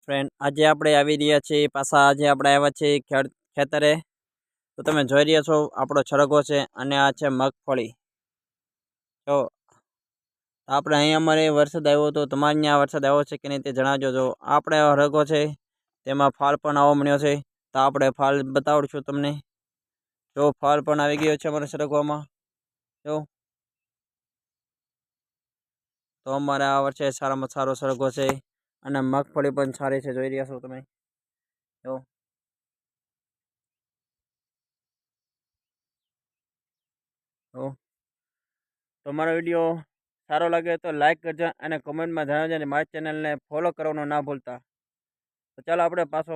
Friend આજે આપણે આવી રહ્યા છીએ પાછા આજે આપણે આવ્યા છીએ ખેતરે તો તમે જોઈ રહ્યા છો આપણો છરગો છે અને આ છે મગફળી તો આપણે અહીં અમારે વરસાદ આવ્યો તો તમારે ત્યાં વરસાદ આવ્યો છે કે નહીં તે જણાવજો. જો આપણે હરગો છે તેમાં ફાલ પણ આવવા મળ્યો છે તો આપણે ફાલ બતાવશું તમને. જો ફાલ પણ આવી ગયો છે અમારા સરગવામાં. જો તો અમારે આ વર્ષે સારામાં સારો સરગો છે અને મગફળી પણ સારી છે, જોઈ રહ્યા છો તમે. જો તમારો વિડીયો સારો લાગે તો લાઈક કરજો અને કમેન્ટમાં જણાવજો અને મારી ચેનલને ફોલો કરવાનું ના ભૂલતા. તો ચાલો આપણે પાછો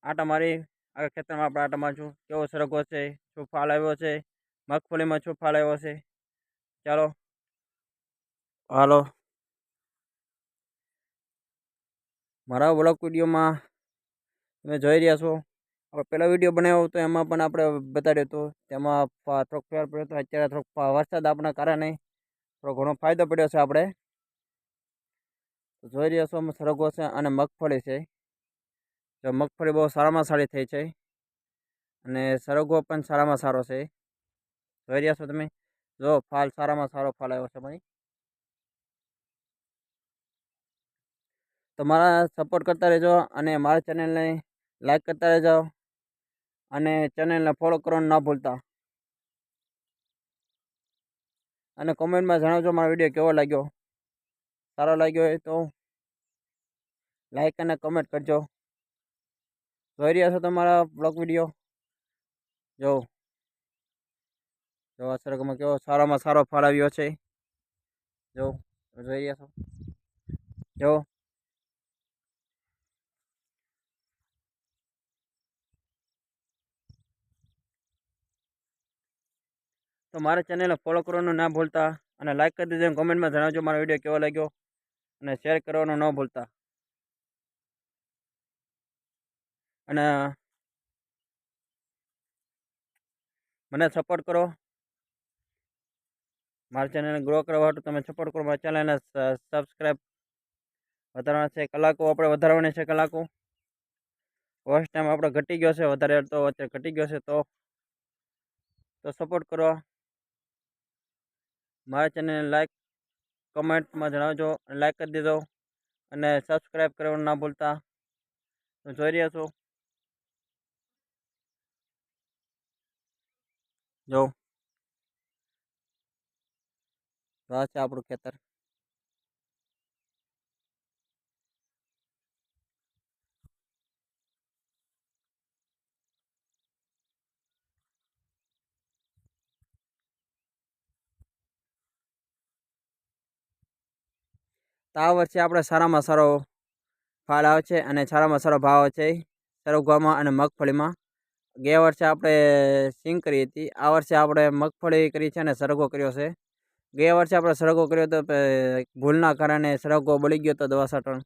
આટા મારી આગળ ખેતરમાં આપણે આટા મારશું. કેવો સરગવો છે, શું ફાલ આવ્યો છે, મગફળીમાં શું ફાલ આવ્યો છે. ચાલો હાલો મારા વ્લોગ વિડીયોમાં તમે જોઈ રહ્યા છો. આપણે પહેલો વિડીયો બનાવ્યો હતો એમાં પણ આપણે બતાડ્યો હતો, તેમાં થોડોક ફેર પડ્યો હતો. અત્યારે થોડોક વરસાદ આપણા કારણે થોડો ઘણો ફાયદો પડ્યો છે. આપણે જોઈ રહ્યા છો સરગવો છે અને મગફળી છે. જો મગફળી બહુ સારામાં સારી થઈ છે અને સરગવો પણ સારામાં સારો છે, જોઈ રહ્યા છો તમે. જો ફાલ સારામાં સારો ફાલ આવ્યો છે ભાઈ. તો મારા સપોર્ટ કરતા રહેજો અને મારા ચેનલને લાઈક કરતા રહેજો અને ચેનલને ફોલો કરવાનું ના ભૂલતા. અને કોમેન્ટમાં જણાવજો મારો વિડીયો કેવો લાગ્યો. સારો લાગ્યો હોય તો લાઈક અને કમેન્ટ કરજો. જોઈ રહ્યા છો તમારા બ્લોગ વિડીયો. જો આ સરગમાં કેવો સારામાં સારો ફાળ આવ્યો છે. જો જોઈ રહ્યા છો. જો તો મારા ચેનલને ફોલો કરવાનું ના ભૂલતા અને લાઈક કરી દેજો. કોમેન્ટમાં જણાવજો મારો વિડીયો કેવો લાગ્યો અને શેર કરવાનું ન ભૂલતા. અને મને સપોર્ટ કરો, મારા ચેનલને ગ્રો કરવા માટે તમે સપોર્ટ કરો. મારા ચેનલને સબસ્ક્રાઈબ વધારવાના છે કલાકો, આપણે વધારવાની છે કલાકો. વોચ ટાઈમ આપણે ઘટી ગયો છે વધારે, તો અત્યારે ઘટી ગયો છે. તો સપોર્ટ કરો. મારા ચેનલને લાઈક કમેન્ટમાં જણાવજો, લાઈક કરી દેજો અને સબસ્ક્રાઈબ કરવાનું ના ભૂલતા. તો જોઈ રહ્યા છો. જો આ છે આપણું ખેતર. તો આ વર્ષે આપણે સારામાં સારો ફાળ આવે છે અને સારામાં સારો ભાવ આવે છે સરગવામાં અને મગફળીમાં. ગયા વર્ષે આપણે સિંગ કરી હતી, આ વર્ષે આપણે મગફળી કરી છે અને સરગવો કર્યો છે. ગયા વર્ષે આપણે સરગવો કર્યો હતો, ભૂલના કારણે સરગવો બળી ગયો હતો. દવા છાંટણ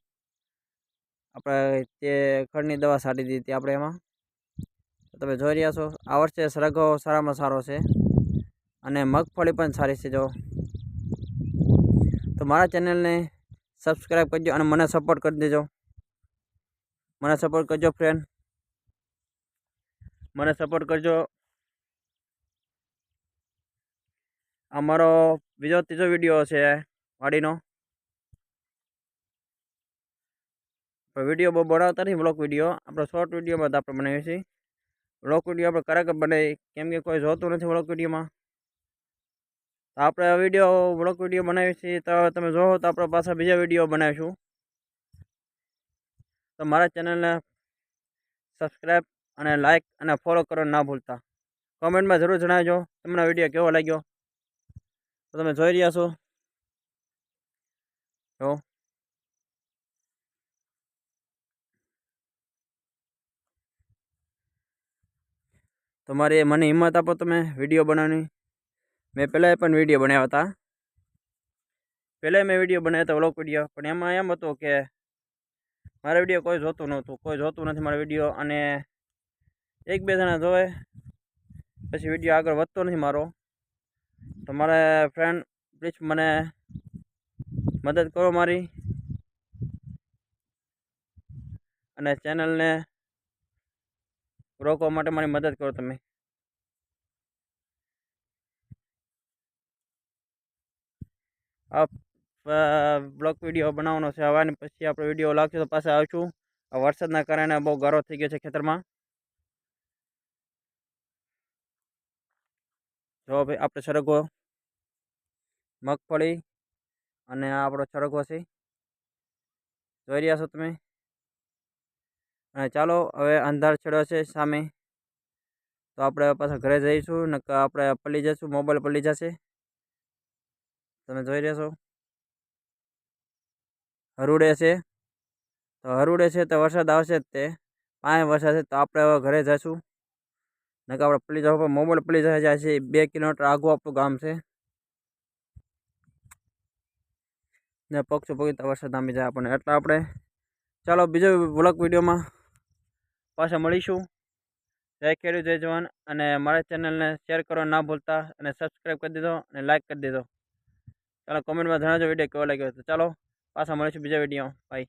આપણે તે ખડની દવા છાંટી દીધી હતી આપણે એમાં. તમે જોઈ રહ્યા છો આ વર્ષે સરગવો સારામાં સારો છે અને મગફળી પણ સારી છે. જો તો મારા ચેનલને સબસ્ક્રાઈબ કરજો અને મને સપોર્ટ કરી દેજો. મને સપોર્ટ કરજો ફ્રેન્ડ, મને સપોર્ટ કરજો. આ મારો બીજો ત્રીજો વિડીયો છે વાડીનો. વિડીયો બહુ બનાવતા નથી, બ્લોગ વિડીયો આપણે શોર્ટ વિડીયોમાં આપણે બનાવીએ છીએ. બ્લોગ વિડીયો આપણે ક્યારેક બનાવી, કેમ કે કોઈ જોતું નથી બ્લોગ વિડીયોમાં. તો આપણે બ્લોગ વિડીયો બનાવીએ છીએ, તો તમે જોવો તો આપણે પાછા બીજા વિડીયો બનાવીશું. તો મારા ચેનલને સબસ્ક્રાઈબ અને લાઈક અને ફોલો કરવાનું ના ભૂલતા. કોમેન્ટમાં જરૂર જણાવજો તમને વિડીયો કેવો લાગ્યો. તો તમે જોઈ રહ્યા છો. જો તમારે મને હિંમત આપો તમે વિડીયો બનાવવાની. મેં પહેલાં પણ વિડીયો બનાવ્યા હતા. પહેલાં મેં વિડીયો બનાવ્યા હતા વ્લોગ વિડીયો, પણ એમાં એમ હતું કે મારા વિડીયો કોઈ જોતું નહોતું, કોઈ જોતું નથી મારા વિડીયો. અને એક બે જણા જોવે પછી વિડીયો આગળ વધતો નથી મારો. તો મારા ફ્રેન્ડ પ્લીઝ મને મદદ કરો મારી. અને ચેનલને રોકવા માટે મારી મદદ કરો તમે. આ બ્લોગ વિડીયો બનાવવાનો છે. હવાની પછી આપણો વિડીયો લાગશે તો પાછા આવશું. વરસાદના કારણે બહુ ગારો થઈ ગયો છે ખેતરમાં. જો ભાઈ આપણે સરગવો, મગફળી અને આ આપણો સરગવો છે, જોઈ રહ્યા છો તમે. અને ચાલો હવે અંધાર છેડ્યો છે સામે, તો આપણે પાછા ઘરે જઈશું ને આપણે પડી જઈશું, મોબાઈલ પડી જશે. તમે જોઈ રહ્યા છો હરુડે છે, તો હરુડે છે તો વરસાદ આવશે જ તે. પાણી વરસાદ છે તો આપણે હવે ઘરે જઈશું ને આપણે પડી જવું, મોબાઈલ પડી જાય છે. 2 કિલોમીટર આગું આપણું ગામ છે ને પક્ષો પગીતા વરસાદ નામી જાય આપણને. એટલે આપણે ચાલો બીજો વ્લોગ વિડીયોમાં પાછા મળીશું. જય ખેડૂત જય જવાન. અને મારા ચેનલને શેર કરવા ના ભૂલતા અને સબસ્ક્રાઈબ કરી દેજો અને લાઈક કરી દેજો. ચાલો કોમેન્ટમાં જણાવજો વિડીયો કેવો લાગ્યો. તો ચાલો પાછા મળીશું બીજા વિડીયો. બાય.